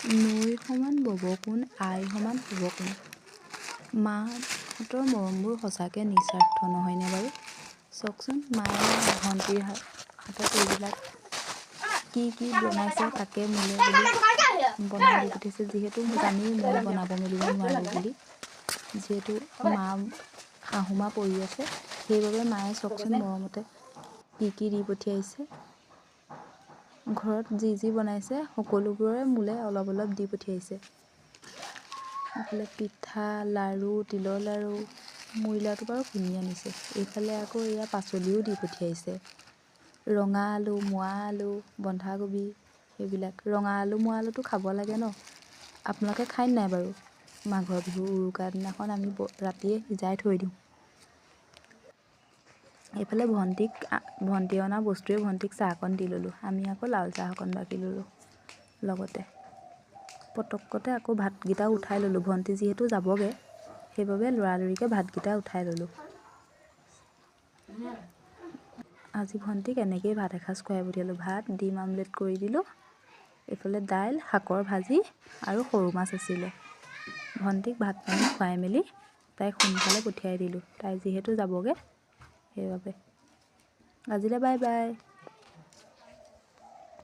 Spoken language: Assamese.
নৈ সমান বব কোন, আই সমান শুব কোন। মাহঁতৰ মৰমবোৰ সঁচাকৈ নিস্বাৰ্থ নহয়নে বাৰু? চাওকচোন, মায়ে ভণ্টিৰ হাতত এইবিলাক কি কি বনাইছে তাকে মোলে বুলি বনাই দি পঠিয়াইছে। যিহেতু জানেই মই বনাব মেলিব নোৱাৰোঁ বুলি, যিহেতু মা শাহুমা পৰি আছে, সেইবাবে মায়ে চাওকচোন মৰমতে কি কি দি পঠিয়াইছে। ঘৰত যি যি বনাইছে সকলোবোৰে মোলে অলপ অলপ দি পঠিয়াইছে। এইফালে পিঠা, লাড়ু, তিলৰ লাড়ু, মুড়ি লাড়ুটো বাৰু কিনি আনিছে। এইফালে আকৌ এয়া পাচলিও দি পঠিয়াইছে, ৰঙা আলু, মোৱা আলু, বন্ধাকবি, সেইবিলাক। ৰঙা আলু মোৱা আলুটো খাব লাগে ন, আপোনালোকে খায় নাই বাৰু? মাঘৰ বিহু উৰুকাৰ দিনাখন আমি ৰাতিয়ে সিজাই থৈ দিওঁ। এইফালে ভণ্টিয়ে অনা বস্তুৱে ভণ্টিক চাহকণ দি ল'লোঁ। আমি আকৌ লাল চাহ অকণ বাকি ল'লোঁ লগতে। পটকতে আকৌ ভাতকেইটা উঠাই ল'লোঁ। ভণ্টি যিহেতু যাবগৈ, সেইবাবে লৰালৰিকৈ ভাতকেইটা উঠাই ল'লোঁ। আজি ভণ্টিক এনেকৈয়ে ভাত এসাঁজ খুৱাই পঠিয়ালোঁ। ভাত, ডিম আমলেট কৰি দিলোঁ, এইফালে দাইল, শাকৰ ভাজি আৰু সৰু মাছ আছিলে। ভণ্টিক ভাত পানী খুৱাই মেলি তাইক সোনকালে পঠিয়াই দিলোঁ। তাই যিহেতু যাবগৈ, সেইবাবে। আজিলৈ বাই বাই।